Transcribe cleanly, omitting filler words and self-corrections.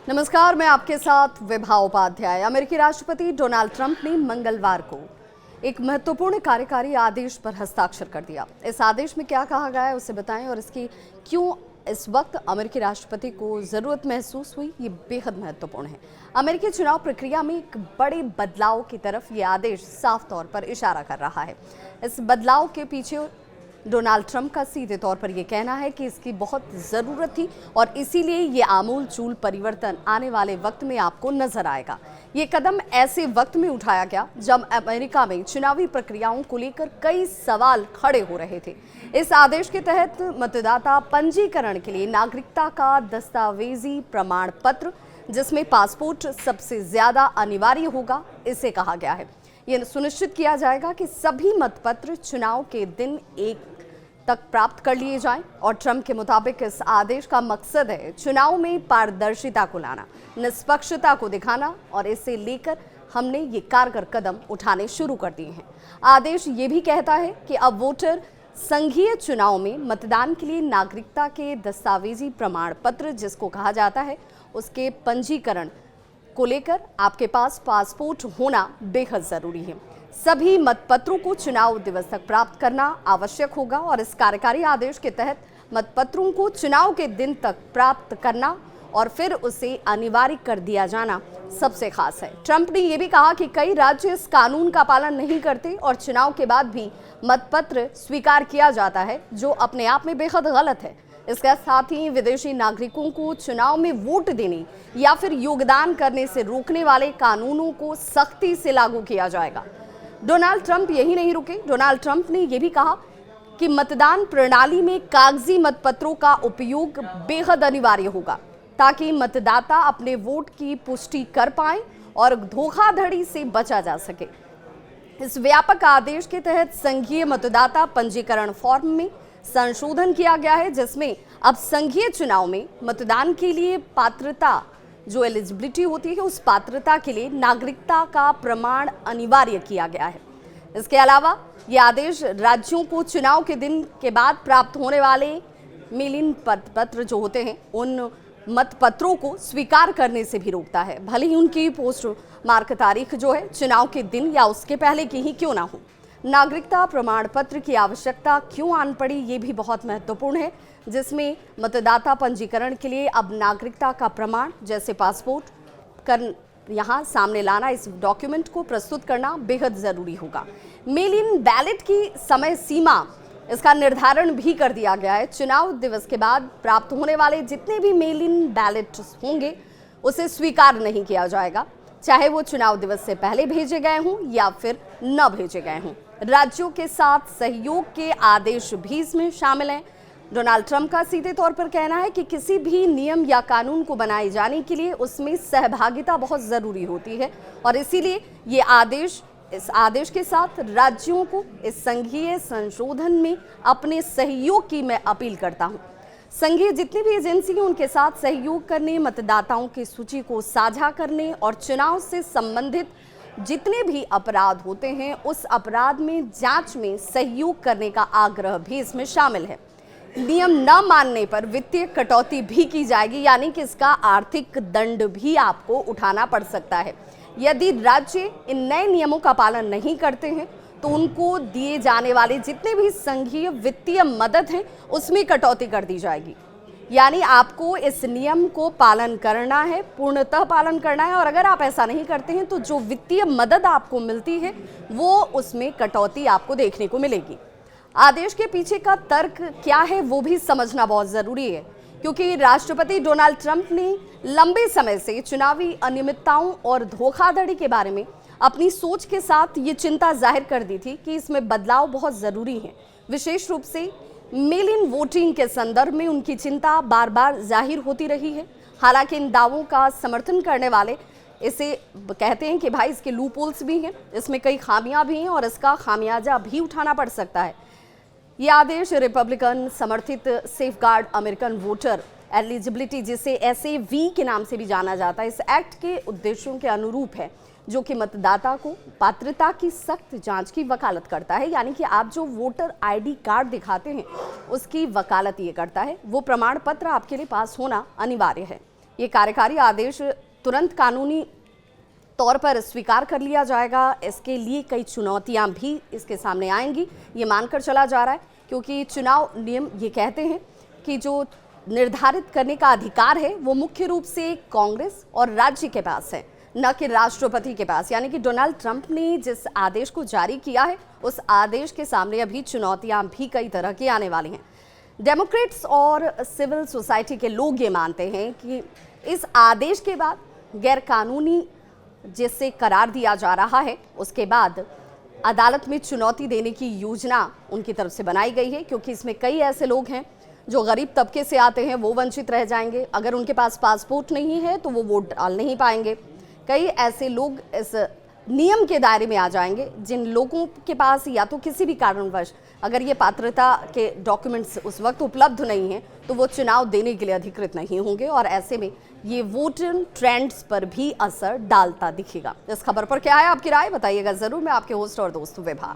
नमस्कार, मैं आपके साथ विभा उपाध्याय। अमेरिकी राष्ट्रपति डोनाल्ड ट्रंप ने मंगलवार को एक महत्वपूर्ण कार्यकारी आदेश पर हस्ताक्षर कर दिया। इस आदेश में क्या कहा गया है उसे बताएं और इसकी क्यों इस वक्त अमेरिकी राष्ट्रपति को जरूरत महसूस हुई, ये बेहद महत्वपूर्ण है। अमेरिकी चुनाव प्रक्रिया में एक बड़े बदलाव की तरफ ये आदेश साफ तौर पर इशारा कर रहा है। इस बदलाव के पीछे डोनाल्ड ट्रंप का सीधे तौर पर यह कहना है कि इसकी बहुत ज़रूरत थी और इसीलिए ये आमूल चूल परिवर्तन आने वाले वक्त में आपको नजर आएगा। ये कदम ऐसे वक्त में उठाया गया जब अमेरिका में चुनावी प्रक्रियाओं को लेकर कई सवाल खड़े हो रहे थे। इस आदेश के तहत मतदाता पंजीकरण के लिए नागरिकता का दस्तावेजी प्रमाण पत्र, जिसमें पासपोर्ट सबसे ज्यादा अनिवार्य होगा, इसे कहा गया है। यह सुनिश्चित किया जाएगा कि सभी मतपत्र चुनाव के दिन एक तक प्राप्त कर लिए जाएं और ट्रंप के मुताबिक इस आदेश का मकसद है चुनाव में पारदर्शिता को लाना, निष्पक्षता को दिखाना और इसे लेकर हमने ये कारगर कदम उठाने शुरू कर दिए हैं। आदेश ये भी कहता है कि अब वोटर संघीय चुनाव में मतदान के लिए नागरिकता के दस्तावेजी प्रमाण पत्र, जिसको कहा जाता है, उसके पंजीकरण को लेकर आपके पास पासपोर्ट होना बेहद जरूरी है। सभी मतपत्रों को चुनाव दिवस तक प्राप्त करना आवश्यक होगा और इस कार्यकारी आदेश के तहत मतपत्रों को चुनाव के दिन तक प्राप्त करना और फिर उसे अनिवार्य कर दिया जाना सबसे खास है। ट्रंप ने यह भी कहा कि कई राज्य इस कानून का पालन नहीं करते और चुनाव के बाद भी मतपत्र स्वीकार किया जाता है, जो अपने आप में बेहद गलत है। इसके साथ ही विदेशी नागरिकों को चुनाव में वोट देने या फिर योगदान करने से रोकने वाले कानूनों को सख्ती से लागू किया जाएगा। डोनाल्ड ट्रंप यही नहीं रुके। डोनाल्ड ट्रंप ने यह भी कहा कि मतदान प्रणाली में कागजी मतपत्रों का उपयोग बेहद अनिवार्य होगा ताकि मतदाता अपने वोट की पुष्टि कर पाए और धोखाधड़ी से बचा जा सके। इस व्यापक आदेश के तहत संघीय मतदाता पंजीकरण फॉर्म में संशोधन किया गया है, जिसमें अब संघीय चुनाव में मतदान के लिए पात्रता, जो एलिजिबिलिटी होती है, उस पात्रता के लिए नागरिकता का प्रमाण अनिवार्य किया गया है। इसके अलावा यह आदेश राज्यों को चुनाव के दिन के बाद प्राप्त होने वाले मेल इन पत्र जो होते हैं, उन मतपत्रों को स्वीकार करने से भी रोकता है, भले ही उनकी पोस्ट मार्क तारीख जो है चुनाव के दिन या उसके पहले की ही क्यों ना हो। नागरिकता प्रमाण पत्र की आवश्यकता क्यों आन पड़ी, ये भी बहुत महत्वपूर्ण है, जिसमें मतदाता पंजीकरण के लिए अब नागरिकता का प्रमाण जैसे पासपोर्ट कर यहाँ सामने लाना, इस डॉक्यूमेंट को प्रस्तुत करना बेहद जरूरी होगा। मेल इन बैलेट की समय सीमा, इसका निर्धारण भी कर दिया गया है। चुनाव दिवस के बाद प्राप्त होने वाले जितने भी मेल इन बैलेट होंगे उसे स्वीकार नहीं किया जाएगा, चाहे वो चुनाव दिवस से पहले भेजे गए हों या फिर न भेजे गए हों। राज्यों के साथ सहयोग के आदेश भी इसमें शामिल हैं। डोनाल्ड ट्रंप का सीधे तौर पर कहना है कि किसी भी नियम या कानून को बनाए जाने के लिए उसमें सहभागिता बहुत जरूरी होती है और इसीलिए इस आदेश के साथ राज्यों को इस संघीय संशोधन में अपने सहयोग की मैं अपील करता हूं। संघीय जितनी भी एजेंसी हैं उनके साथ सहयोग करने, मतदाताओं की सूची को साझा करने और चुनाव से संबंधित जितने भी अपराध होते हैं उस अपराध में जांच में सहयोग करने का आग्रह भी इसमें शामिल है। नियम न मानने पर वित्तीय कटौती भी की जाएगी, यानी कि इसका आर्थिक दंड भी आपको उठाना पड़ सकता है। यदि राज्य इन नए नियमों का पालन नहीं करते हैं तो उनको दिए जाने वाले जितने भी संघीय वित्तीय मदद है उसमें कटौती कर दी जाएगी। यानी आपको इस नियम को पालन करना है, पूर्णतः पालन करना है, और अगर आप ऐसा नहीं करते हैं तो जो वित्तीय मदद आपको मिलती है वो उसमें कटौती आपको देखने को मिलेगी। आदेश के पीछे का तर्क क्या है वो भी समझना बहुत जरूरी है, क्योंकि राष्ट्रपति डोनाल्ड ट्रंप ने लंबे समय से चुनावी अनियमितताओं और धोखाधड़ी के बारे में अपनी सोच के साथ ये चिंता जाहिर कर दी थी कि इसमें बदलाव बहुत जरूरी है। विशेष रूप से मेल इन वोटिंग के संदर्भ में उनकी चिंता बार बार जाहिर होती रही है। हालांकि इन दावों का समर्थन करने वाले इसे कहते हैं कि भाई इसके लूपहोल्स भी हैं, इसमें कई खामियां भी हैं और इसका खामियाजा भी उठाना पड़ सकता है। ये आदेश रिपब्लिकन समर्थित सेफगार्ड अमेरिकन वोटर एलिजिबिलिटी, जिसे SAV के नाम से भी जाना जाता है, इस एक्ट के उद्देश्यों के अनुरूप है, जो कि मतदाता को पात्रता की सख्त जांच की वकालत करता है। यानी कि आप जो वोटर ID कार्ड दिखाते हैं उसकी वकालत ये करता है, वो प्रमाण पत्र आपके लिए पास होना अनिवार्य है। ये कार्यकारी आदेश तुरंत कानूनी तौर पर स्वीकार कर लिया जाएगा। इसके लिए कई चुनौतियां भी इसके सामने आएंगी, ये मानकर चला जा रहा है, क्योंकि चुनाव नियम ये कहते हैं कि जो निर्धारित करने का अधिकार है वो मुख्य रूप से कांग्रेस और राज्य के पास है, न कि राष्ट्रपति के पास। यानी कि डोनाल्ड ट्रंप ने जिस आदेश को जारी किया है उस आदेश के सामने अभी चुनौतियां भी कई तरह की आने वाली हैं। डेमोक्रेट्स और सिविल सोसाइटी के लोग ये मानते हैं कि इस आदेश के बाद गैरकानूनी जिसे करार दिया जा रहा है उसके बाद अदालत में चुनौती देने की योजना उनकी तरफ से बनाई गई है, क्योंकि इसमें कई ऐसे लोग हैं जो गरीब तबके से आते हैं, वो वंचित रह जाएंगे। अगर उनके पास पासपोर्ट नहीं है तो वो वोट डाल नहीं पाएंगे। कई ऐसे लोग इस नियम के दायरे में आ जाएंगे जिन लोगों के पास या तो किसी भी कारणवश अगर ये पात्रता के डॉक्यूमेंट्स उस वक्त उपलब्ध नहीं हैं तो वो चुनाव देने के लिए अधिकृत नहीं होंगे, और ऐसे में ये वोटिंग ट्रेंड्स पर भी असर डालता दिखेगा। इस खबर पर क्या है आपकी राय, बताइएगा जरूर। मैं आपके होस्ट और दोस्त विभा।